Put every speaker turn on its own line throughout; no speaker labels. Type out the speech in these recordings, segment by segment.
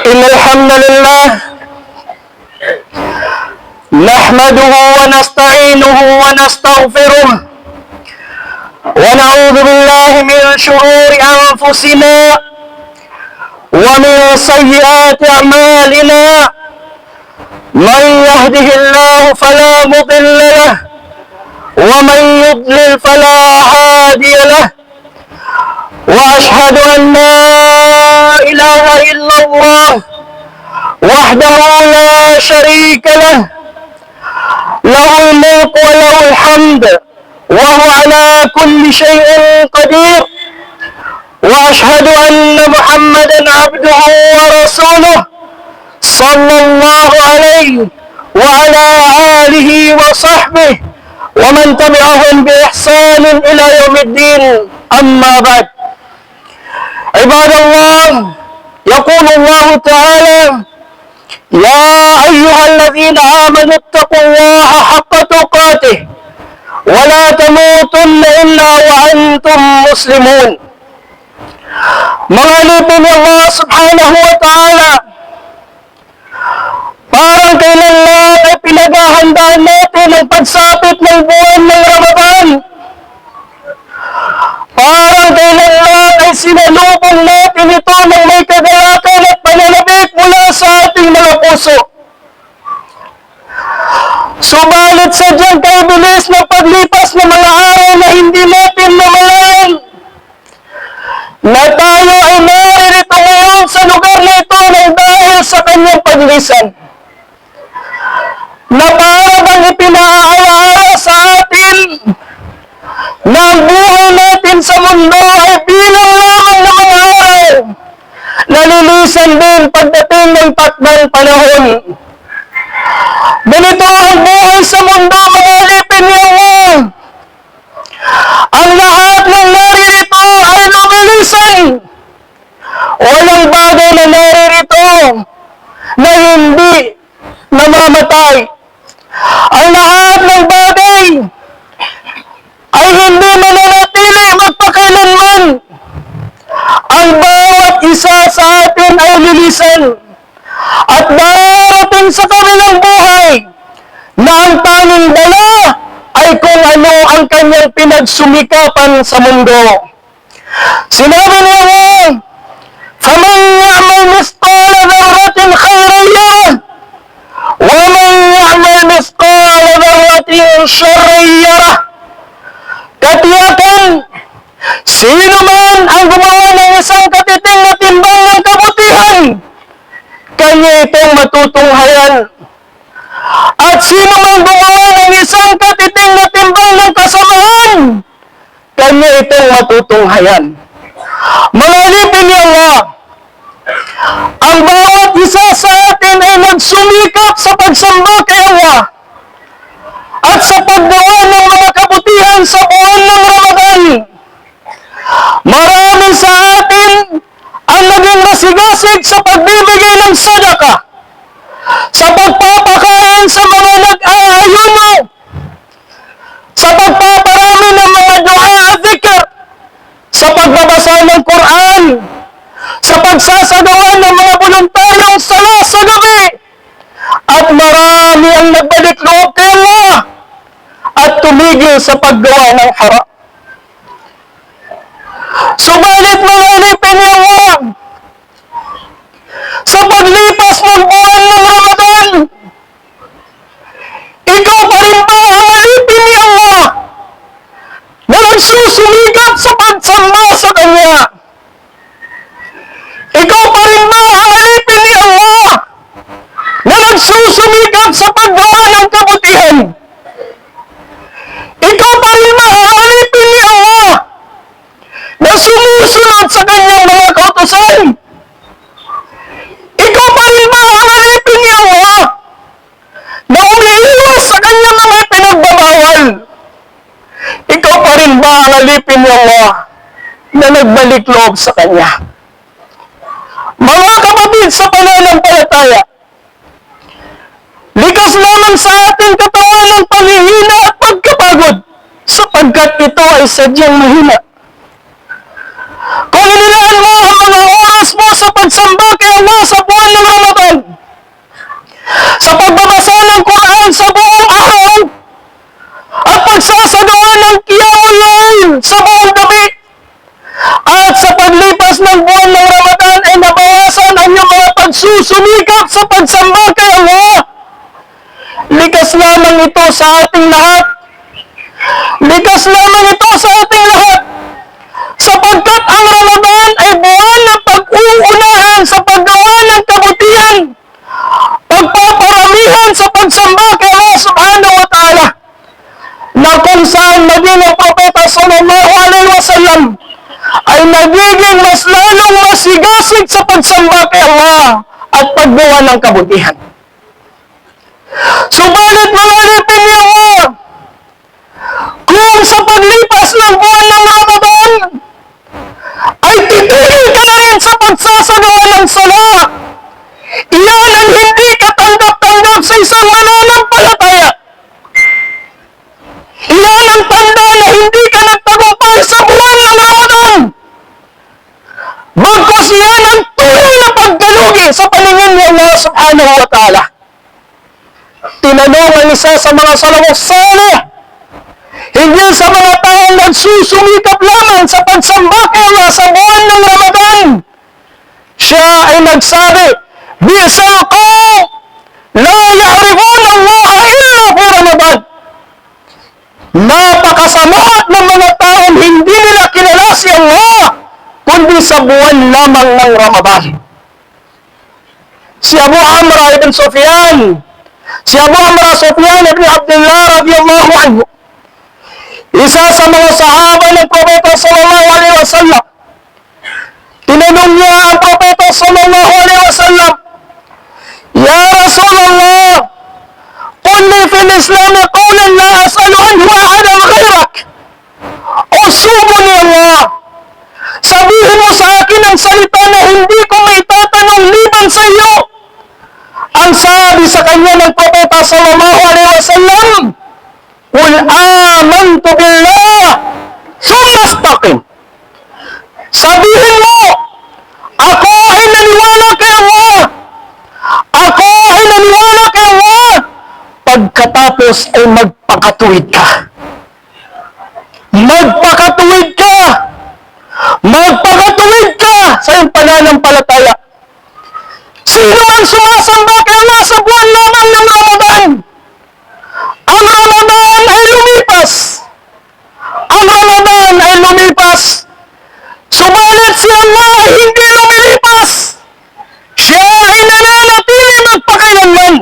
إن الحمد لله نحمده ونستعينه ونستغفره ونعوذ بالله من شرور أنفسنا ومن سيئات أعمالنا من يهده الله فلا مضل له ومن يضلل فلا هادي له وأشهد أن لا إله إلا الله وحده لا شريك له له الملك وله الحمد وهو على كل شيء قدير وأشهد أن محمدا عبده ورسوله صلى الله عليه وعلى آله وصحبه ومن تبعهم بإحسان إلى يوم الدين أما بعد عباد الله يقول الله تعالى يا أيها الذين آمنوا اتقوا الله حق تقاته ولا تموتن إلا وأنتم مسلمون. Mga alipin ni Allah subhanahu wa ta'ala, parang kailan lang ay pinaghahandaan natin ang pagsapit ng buwan ng Ramadan. Parang kailan lang ay sinalubong natin ito ng may kagalakan at pananabik mula sa ating mga puso. Subalit sadyang kaibilis ng paglipas ng mga araw na hindi natin namalayan na tayo ay naririto ngayon sa lugar na ito ng dahil sa kanyang paglisan. Na para bang ipinaalaala sa atin na ang buhay natin sa mundo ay bilang lamang ng mga araw na lilisan din pagdating ng takdang panahon. Ganito ang buhay sa mundo, mga alipin ni Allah. Ang lahat ng naririto ay lumilisan. Walang bagay na naririto na hindi namamatay. Ang lahat ng bagay ay hindi mananatili magpakailanman. Ang bawat isa sa atin ay lilisan. At darating sa kanilang buhay na ang tanging dala ay kung ano ang kanyang pinagsumikapan sa mundo. Sinabi niya, فَمَنْ يَعْمَلْ مِثْقَالَ ذَرَّةٍ خَيْرًا يَرَهُ وَمَنْ يَعْمَلْ مِثْقَالَ ذَرَّةٍ شَرًّا يَرَهُ. Katiyakan, sino man ang gumawa ng isang katiting na timbang ng kabutihan, kanya itong matutunghayan. At sino man gumawa ng isang katiting na timbang ng kasamaan, kanya itong matutunghayan. Mga alipin ni Allah, ang bawat isa sa atin ay nagsumikap sa pagsamba kay Allah at sa paggawa ng mga kabutihan sa buwan ng Ramadan. Marami sa atin ang naging masigasig sa pagbibigay ng sadaka, sa pagpapakain sa mga nag-aayuno, sa pagpaparami ng mga dua at dhikr, sa pagbabasa ng Quran, sa pagsasagawa ng mga voluntaryong sala sa gabi, at marami ang nagbalik loob kay Allah at tumigil sa paggawa ng haram. Subalit mga alipin ni Allah, sa paglipas ng buwan ng Ramadan, ikaw pa rin ba ang alipin ni Allah na nagsusumikap sa pagsamba sa Kanya? Ikaw pa rin ba ang alipin ni Allah na nagsusumikap sa paggawa ng kabutihan? Ikaw pa rin ba ang alipin ni Allah na sumusunod sa Kanyang mga kautusan? Ikaw pa rin ba ang alipin ni Allah na umiiwas sa Kanyang mga pinagbabawal? Ikaw pa rin ba ang alipin ni Allah na nagbalik loob sa Kanya? Mga kapatid sa pananampalataya, likas lamang sa ating katawan ng panghihina at pagkapagod sapagkat ito ay sadyang mahina. sa pagsamba kay Allah sa buwan ng Ramadan, sa pagbabasa ng Quran sa buong araw, at pagsasagawa ng Qiyamul Layl sa buong gabi, at sa paglipas ng buwan ng Ramadan ay nabawasan ang iyong mga pagsusumikap sa pagsamba kay Allah. Likas lamang ito sa ating lahat. Likas lamang ito sa ating lahat. Sapagkat ang Ramadan ay buwan ng pag-uunahan sa paggawa ng kabutihan, pagpaparamihan sa pagsamba kay Allah subhanahu wa ta'ala, na kung saan maging ang Propeta sallallahu alaihi wasallam ay nagiging mas lalong masigasig sa pagsamba kay Allah at paggawa ng kabutihan. Subalit mga alipin ni Allah, kung sa paglipas ng buwan ng Ramadan ay titigil ka na rin sa pagsasagawa ng sala, iyan ang hindi katanggap-tanggap sa isang mananampalataya. Iyan ang tanda na hindi ka nagtagumpay sa buwan ng Ramadan. Bagkus iyan ang tunay na paggalugi sa paningin ni Allah subhanahu wa ta'ala. Tinanong ang isa sa mga salafus salih, hindi sa mga taong nagsusumikap lamang sa pagsamba kay Allah sa buwan ng Ramadan. Siya ay nagsabi, Bi'sal qawm la ya'rifuna Allah illa fi Ramadan. Napakasamuat ng mga taong hindi nila kilala si Allah kundi sa buwan lamang ng Ramadan. Si Abu Amr ibn Sufyan ibn Abdullah radiyallahu anhu, isa sa mga sahaba ng Propeta sallallahu alaihi wasallam, tinanong niya ang Propeta sallallahu alaihi wasallam, Ya Rasulullah, qul li fil Islam qawlan la as'alu anhu ahadan ghayrak. O sugo ni Allah, sabihin mo sa akin ang salita na hindi ko may tatanong liban sa iyo. Ang sabi sa kanya ng Propeta sallallahu alaihi wasallam, Qul amantu billah, thumma istaqim. Sabihin mo, ako ay naniwala kay Allah. Ako ay naniwala kay Allah. Pagkatapos ay magpakatuwid ka. Magpakatuwid ka. Magpakatuwid ka sa iyong pananampalataya. Sino man sumasamba kay Allah sa buwan lamang ng Ramadan, ang Ramadan ay lumipas. Ang Ramadan ay lumipas. Subalit si Allah ay hindi lumilipas. Siya ay nananatili magpakailanman.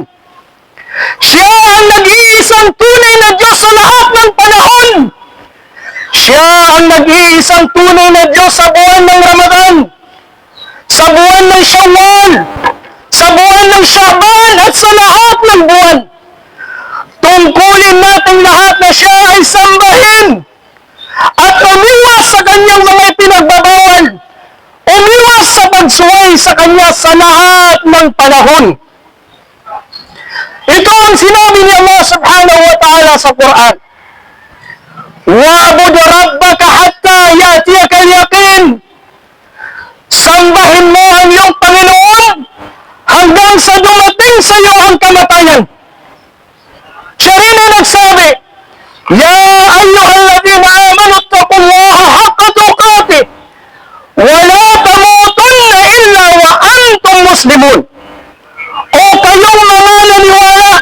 Siya ang nag-iisang tunay na Diyos sa lahat ng panahon. Siya ang nag-iisang tunay na Diyos sa buwan ng Ramadan, sa buwan ng Shawwal, sa buwan ng Sha'ban at sa lahat ng buwan. Tungkulin natin lahat na siya ay sambahin at umiwas sa kanyang mga ipinagbabawal, umiwas sa pagsuway sa kanya sa lahat ng panahon. Ito ang sinabi ni Allah subhanahu wa ta'ala sa Quran, Wa'bud rabbaka hatta ya'tiyaka al-yaqin. Sambahin mo ang iyong Panginoon hanggang sa dumating sa iyo ang kamatayan. Siya rin ay nagsabi, Ya ayyuhalladhina amanu ittaqullaha haqqa tuqatih wa la tamutunna illa wa antum muslimun. O kayong mga naniwala,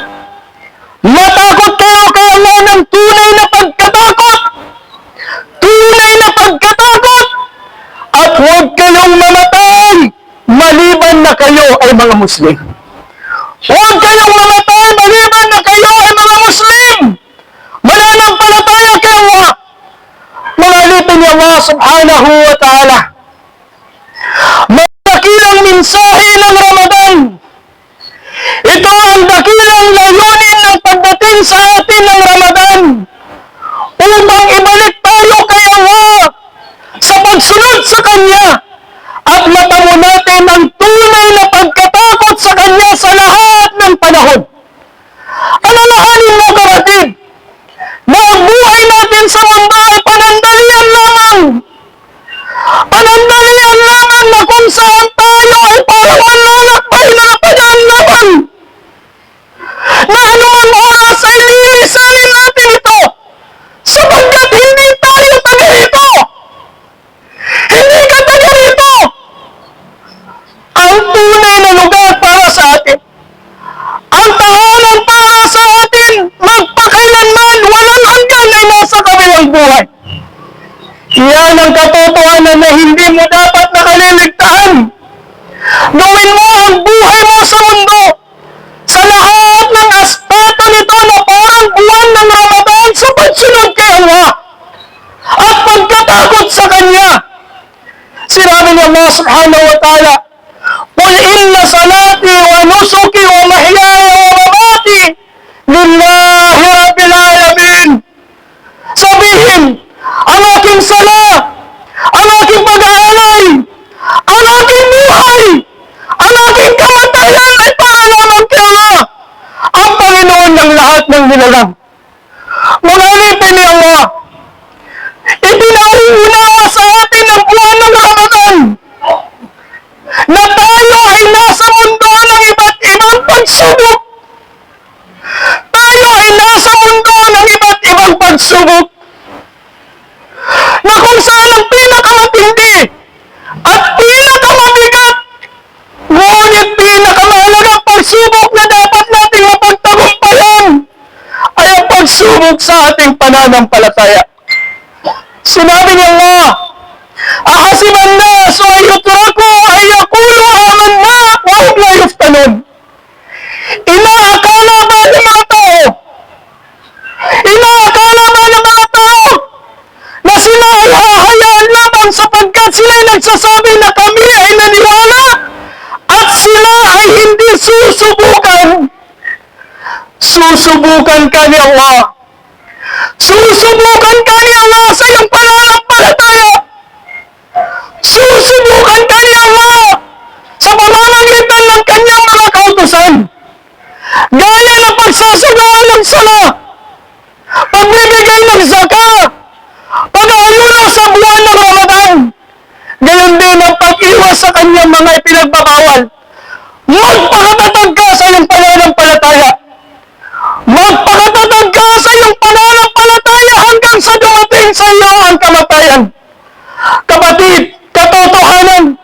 matakot kayo kay Allah ng tunay na pagkatakot. Tunay na pagkatakot. At huwag kayong mamatay maliban na kayo ay mga Muslim. Huwag kayong mamatay maliban na kayo ay mga Muslim. Mananampalataya kay Allah. Mga alipin ni Allah subhanahu wa ta'ala. May dakilang mensahe ng Ramadan. Ito ang dakilang layunin ng pagdating sa atin ng Ramadan upang ibalik tayo kay Allah sa pagsunod sa Kanya at matamo natin ang tunay na pagkatakot sa Kanya sa lahat ng panahon. Alalahanin mo, kapatid, na ang buhay natin sa mundo ay panandalian lamang. Panandalian lamang na kung saan tayo ay parang manlalakbay na napadaan-laban na anumang oras ay lilisanin natin ito sapagkat hindi tayo taga rito. Hindi ka taga rito. Ang tunay na lugar para sa atin, ang tahanan para sa atin, magpakailanman, walang hanggan ay nasa kabilang buhay. Yan ang katotohanan na hindi mo dapat nakaliligtaan. Gawin mo ang buhay mo sa mundo sa lahat ng aspeto nito na parang buwan ng Ramadan sa pagsunod kay Allah at pagkatakot sa Kanya. Sinabi ni Allah subhanahu wa ta'ala, "Qul inna salati wa nusuki wa mahyaya wa mamati lillahi rabbil alamin." Sabihin, ang aking sala, ang aking pag-aalay, ang aking buhay, ang aking kamatayan ay para lamang kay Allah, ang Panginoon ng lahat ng nilalang. Mga alipin ni Allah, ipinauunawa sa atin ang buwan ng Ramadan na tayo ay nasa mundo ng iba't ibang pagsubok. Tayo ay nasa mundo ng iba't ibang pagsubok na kung saan ang pinakamatindi at pinakamabigat, ngunit pinakamahalagang pagsubok na dapat nating mapagtagumpayan ay ang pagsubok sa ating pananampalataya. Sinabi ni Allah, "Ahasiban nasu ay yutraku ay yaqulu amanna wa hum la yuftanun." Inaakala ba ng mga tao? Inaakala ba ng mga tao na sila ay hahayaan lamang sapagkat sila ay nagsasabi na kami ay naniwala at sila ay hindi susubukan? Susubukan ka ni Allah. Susubukan ka ni Allah sa iyong pananampalataya. Susubukan ka ni Allah sa pamamagitan ng kanyang mga kautusan. Gaya ng pagsasagaan ng sala, pagbibigay ng zakat, pag-aayuno sa buwan ng Ramadan, gayon din ang pag-iwas sa kanyang mga ipinagbabawal. Magpakatatag ka sa iyong pananampalataya. Magpakatatag ka sa iyong pananampalataya hanggang sa dumating sa iyo ang kamatayan. Kapatid, katotohanan,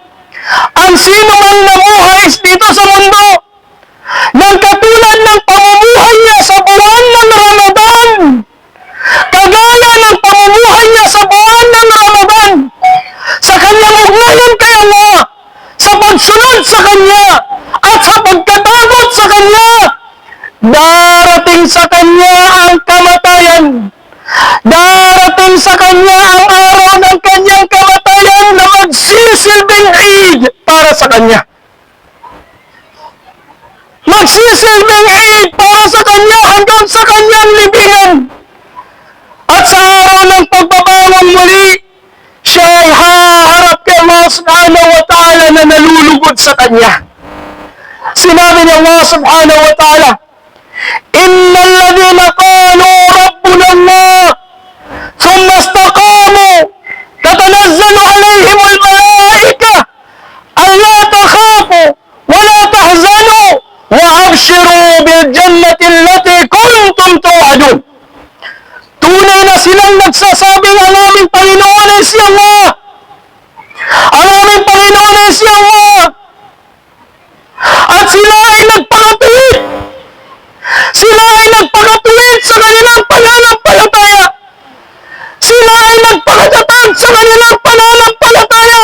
ang sino man namuhay dito sa mundo ng katulad ng pamumuhay niya sa buwan ng Ramadan, kagaya ng pamumuhay niya sa buwan ng Ramadan, sa kanyang ugnayan kay Allah, sa pagsunod sa Kanya, at sa pagkatakot sa Kanya, darating sa Kanya ang kamatayan. Darating sa Kanya ang araw ng Kanyang kamatayan na magsisilbing Eid para sa Kanya. Magsisilbing Eid para sa Kanya hanggang sa Kanyang libingan. At sa araw ng pagbabangon muli, siya ay haharap kay Allah subhanahu wa ta'ala na nalulugod sa Kanya. Sinabi ni Allah subhanahu wa ta'ala, "Inna alladhina qalu rabbuna Allah thumma istaqamu tatanazzalu alayhim al-malaika alla takhafu wa la tahzanu wa abshiru bil jannati allati kuntum tu'adun." Tunay na silang nagsasabing ang aming Panginoon ay si Allah. Ang aming Panginoon ay si Allah. At sila ay nagpakatuwid. Sila ay nagpakatuwid sa kanilang pananampalataya. Sila ay nagpakatatag sa kanilang pananampalataya.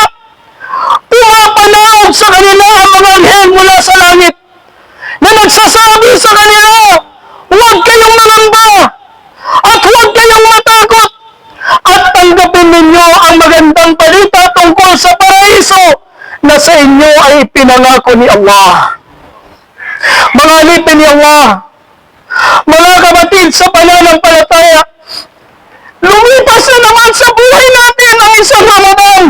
Pumapanaog sa kanila ang mga anghel mula sa langit na nagsasabi sa kanila, "Huwag kayong mangamba at huwag kayong matakot at tanggapin ninyo ang magandang balita tungkol sa paraiso na sa inyo ay pinangako ni Allah." Mga alipin ni Allah, mga kapatid sa pananampalataya, lumipas na naman sa buhay natin ang isang Ramadan.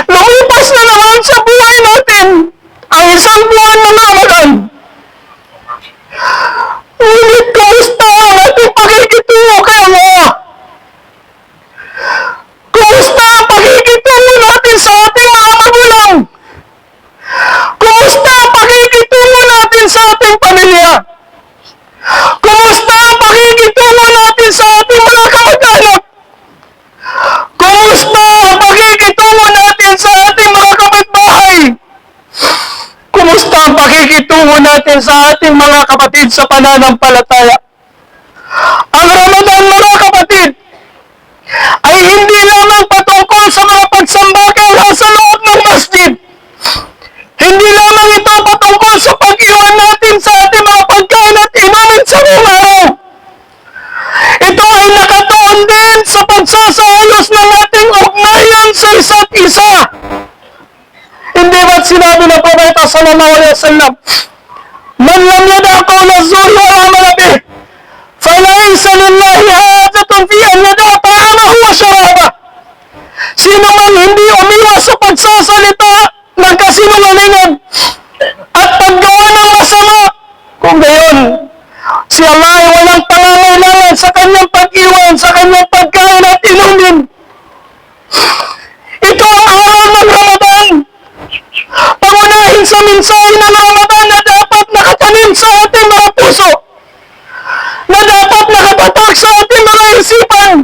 Lumipas na naman sa buhay natin ang isang buwan ng Ramadan. Ngunit kumusta ang ating pakikitungo kay Allah? Kumusta ang pakikitungo itungo natin sa ating mga kapatid sa pananampalataya. Ang Ramadan, mga kapatid, ay hindi lamang patungkol sa mga pagsamba kay Allah sa loob ng masjid. Hindi lamang ito patungkol sa pag-iwan natin sa ating mga pagkain at inumin sa buong araw. Ito ay nakatuon din sa pagsasayos ng ating ugnayan sa isa't isa. Hindi ba't sinabi ng Propeta sallallahu alaihi wasallam, "Man lam yada' qawla az-zur wal 'amala bih, falaysa lillahi hajatun fi an yada' ta'amahu wa sharabah." Sino man hindi umiwas sa pagsasalita ng kasinungalingan at paggawa ng masama, kung gayon, si Allah ay walang pangangailangan sa kanyang pag-iwan, sa kanyang pagkain at inumin. Ito ang aral ng Ramadan. Pangunahin sa mensahe ng Ramadan na dapat nakatanim sa ating mga puso, na dapat nakatatak sa ating mga isipan,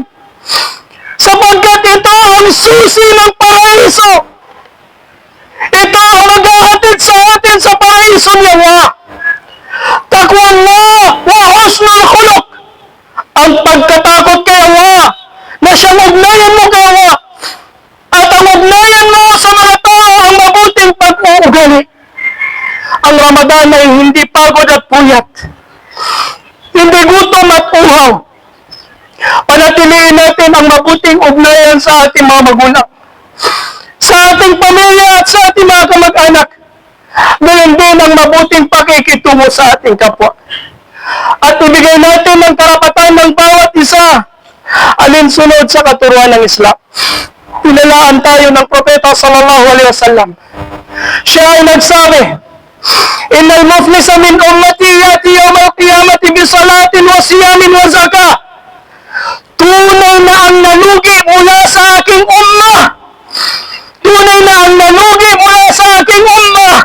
sapagkat ito ang susi ng paraiso. Ito ang maghahatid sa atin sa paraiso niya nga. Taqwa Allah wa husnul khuluq. Ang pagkatakot kay Allah na siyang ugnayan mo kay Allah at ang ugnayan mo sa mga tao ang mabuting pag-uugali. Ang Ramadan ay hindi pagod at puyat, hindi gutom at uhaw. Panatiliin natin ang mabuting ugnayan sa ating mga magulang, sa ating pamilya at sa ating mga kamag-anak. Ganun din ang mabuting pakikitungo sa ating kapwa. At ibigay natin ang karapatan ng bawat isa alinsunod sa katuruan ng Islam. Pinalaan tayo ng Propeta sallallahu alaihi wasallam. Siya ay nagsabi, "Innal muflisa min ummati yati yawm al-qiyamati bi salatin wa siyamin wa zakah." Tunay na ang nalugi mula sa aking ummah, tunay na ang nalugi mula sa aking ummah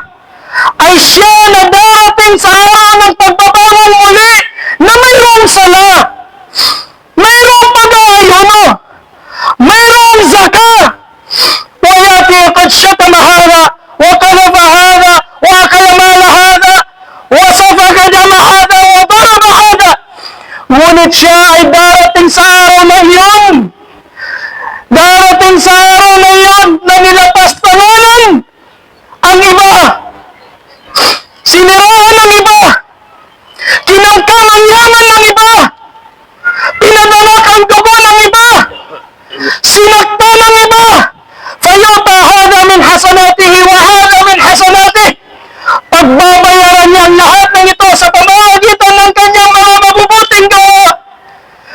ay siya na darating sa araw ng pagbabangon muli na mayroong sala, mayroong pag-aayuno, mayroong zakah. Wa yati qad shatama hada wa kadhaba hada wa akala mala hada wa safaka dama hada wa daraba hada. Ngunit siya ay darating sa araw na iyon. Darating sa araw na iyon na nilapastanunan ang iba, siniraan ng iba, kinangkam ang yaman ng iba, pinadalak ang dugo ng iba, sinakta ng iba, fayuta hada min hasanatihi wa hada min hasanatih. Pagbabayaran niya ang lahat ng ito sa pamamagitan ng kanyang mga mabubuting gawa.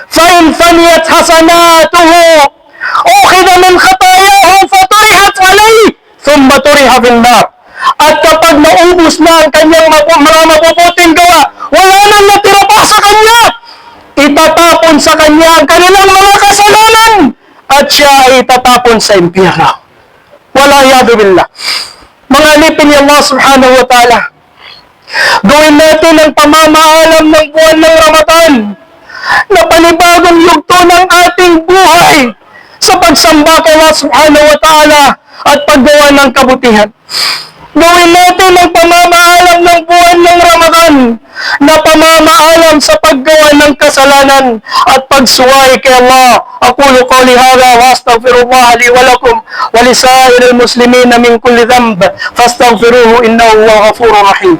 Fa in faniyat hasanatuhu ukhidha min khatayahu faturihat alayhi thumma turiha fil nar. At kapag naubos na ang kanyang mga mabubuting gawa, wala nang natira pa sa kanya, itatapon sa kanya ang kanilang mga kasalanan at siya ay itatapon sa impyerno. Wala yadu billah. Mga alipin ni Allah subhanahu wa ta'ala, gawin natin ang pamamaalam ng buwan ng Ramadan na panibagong yugto ng ating buhay sa pagsamba kay Allah subhanahu wa ta'ala at paggawa ng kabutihan. Gawin natin ang pamamaalam ng buwan ng Ramadan na pamamaalam sa paggawa ng kasalanan at pagsuway kay Allah. Aqulu qawli hadha wa astaghfirullah li wa lakum wa li sa'iril muslimin min kulli dhanb fastaghfiruhu innahu huwal ghafurur rahim.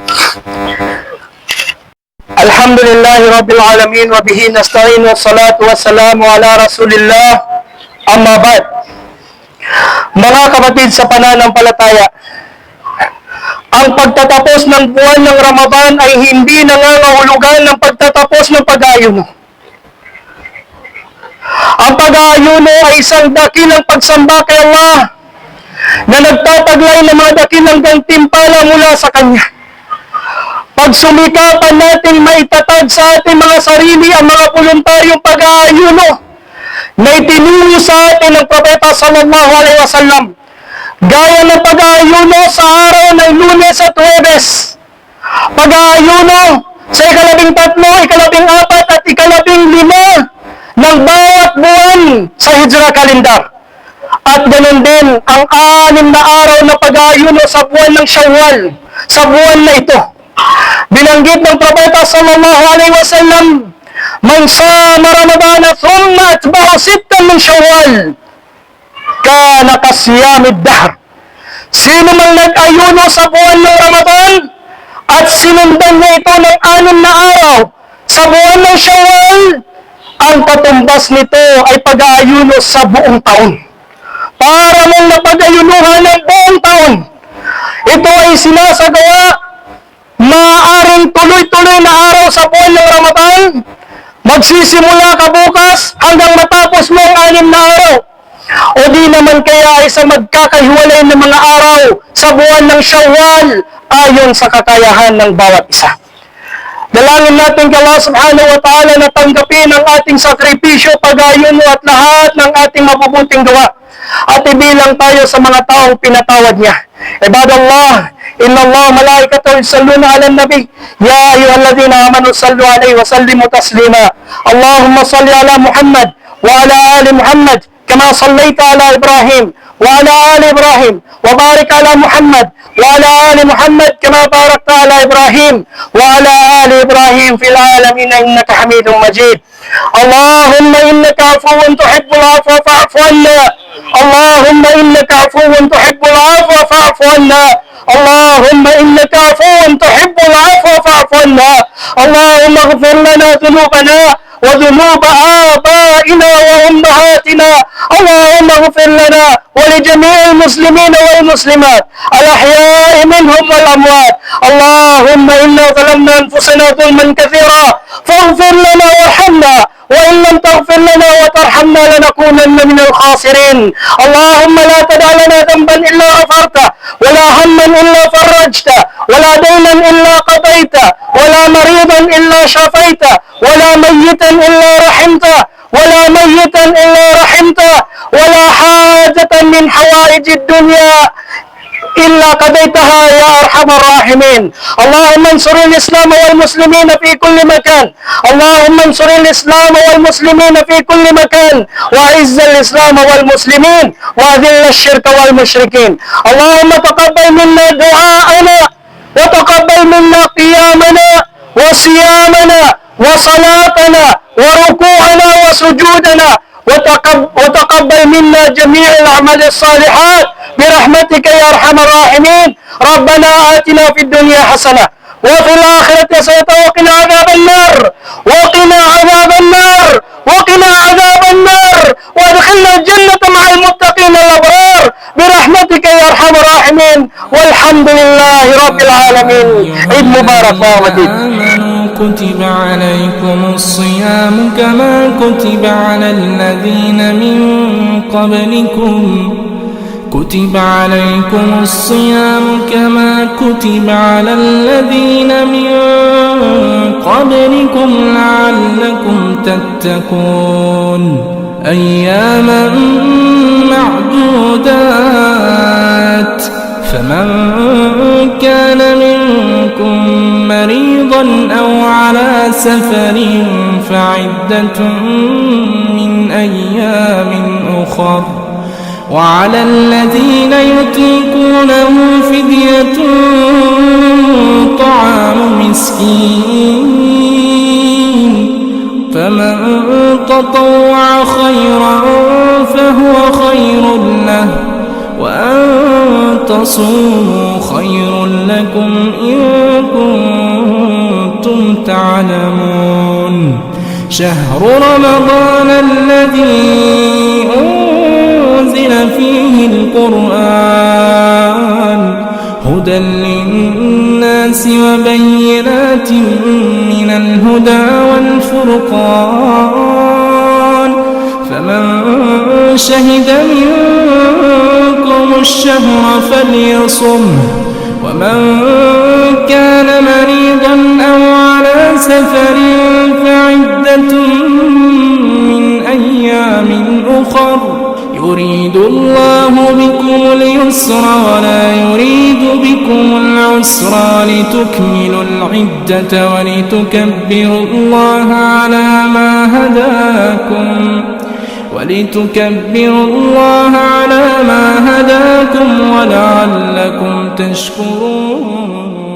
Alhamdulillahi rabbil alamin wa bihi nasta'in wa salatu wa salamu ala rasulillah. Amma ba'd. Mga kapatid sa pananampalataya, ang pagtatapos ng buwan ng Ramadan ay hindi nangangahulugan ng pagtatapos ng pag-aayuno. Ang pag-aayuno ay isang dakilang pagsamba kay Allah na nagtataglay ng mga dakilang gantimpala mula sa Kanya. Pagsumikapan natin maitatag sa ating mga sarili ang mga voluntaryong pag-aayuno na itinuro sa atin ng Propeta sallallahu alaihi wasallam, gaya ng pag-aayuno sa araw ng Lunes at Huwebes, pag-aayuno sa ika-13, ika-14 at ika-15 ng bawat buwan sa Hijra kalendar. At ganoon din ang 6 na araw na pag-aayuno sa buwan ng Shawwal, sa buwan na ito. Binanggit ng Propeta sallallahu alaihi wasallam, "Man sama Ramadana thumma atba'ahu sittan min Shawwal, kana kasiyamid dahr." Sino man nag-ayuno sa buwan ng Ramadan at sinundan niya ito ng 6 na araw sa buwan ng Shawwal, ang katumbas nito ay pag-aayuno sa buong taon. Para mong napag-ayunuhan ng buong taon. Ito ay sinasagawa, maaaring tuloy-tuloy na araw sa buwan ng Ramadan. Magsisimula ka bukas hanggang matapos mo ang 6 na araw. O di naman kaya ay sa magkakahiwalay ng mga araw sa buwan ng Shawwal ayon sa kakayahan ng bawat isa. Dalangin natin kay Allah subhanahu wa ta'ala na tanggapin ang ating sakripisyo, pag-ayuno at lahat ng ating mabubuting gawa. At ibilang tayo sa mga taong pinatawad niya. Ibadallah, inna Allah malaikatahu yusalluna ala nabi, ya ayyuhalladhina amanu sallu alayhi wa sallimu taslima. Allahumma salli ala Muhammad wa ala ali Muhammad kama sallaita ala Ibrahim wa ala ali Ibrahim wa barik ala Muhammad wa ala ali Muhammad kama barakta ala Ibrahim wa ala ali Ibrahim fil alamin innaka Hamidum Majid. Allahumma innaka afuwun tuhibbul afwa fa'fu anna. Allahumma innaka afuwun tuhibbul afwa fa'fu anna. Allahumma innaka afuwun tuhibbul afwa fa'fu anna. Allahumma ighfir lana dhunubana وذنوب آبائنا وأمهاتنا. اللهم اغفر لنا ولجميع المسلمين والمسلمات الأحياء منهم والأموات. اللهم إنا ظلمنا أنفسنا ظلما كثيرا فاغفر لنا وارحمنا، وإن لم تغفر لنا وترحمنا لنكونن من الخاسرين. اللهم لا تدع لنا ذنبا إلا غفرته، ولا هما إلا فرجته، ولا دينا إلا قضيته، ولا مريضا إلا شفيته، ولا ميتا إلا رحمته، ولا ميتا إلا رحمته، ولا حاجة من حوائج الدنيا إلا قضيتها يا أرحم الراحمين. اللهم انصر الإسلام والمسلمين في كل مكان. اللهم انصر الإسلام والمسلمين في كل مكان، وأعز الإسلام والمسلمين، وأذل الشرك والمشركين. اللهم تقبل منا دعاءنا، وتقبل منا قيامنا وصيامنا وصلاتنا وركوعنا وسجودنا، وتقبل منا جميع الأعمال الصالحات برحمتك يا أرحم الراحمين. ربنا آتنا في الدنيا حسنة وفي الآخرة حسنة وقنا عذاب النار، وقنا عذاب النار، وقنا عذاب النار، وادخلنا الجنة مع المتقين الأبرار برحمتك يا أرحم الراحمين. والحمد لله رب العالمين. عيد مبارك وعيد.
كتب عليكم الصيام كما كتب على الذين من قبلكم، كتب عليكم الصيام كما كتب على الذين من قبلكم لعلكم تتقون. أياما معدودات، فمن كان منكم مريضا أو على سفر فعدة من أيام أخر، وعلى الذين يطيقونه فدية طعام مسكين، فمن تطوع خيرا فهو خير له، وأن تصوموا خير لكم إن كنتم تعلمون. شهر رمضان الذي أنزل فيه القرآن هدى للناس وبينات من الهدى والفرقان، فمن شهد منكم الشهر فليصمه، ومن كان مريضا أو على سفر فعدة من أيام أخر، يريد الله بكم اليسر ولا يريد بكم العسر، لتكملوا العدة ولتكبروا الله على ما هداكم، ولتكبروا الله على ما هداكم ولعلكم تشكرون.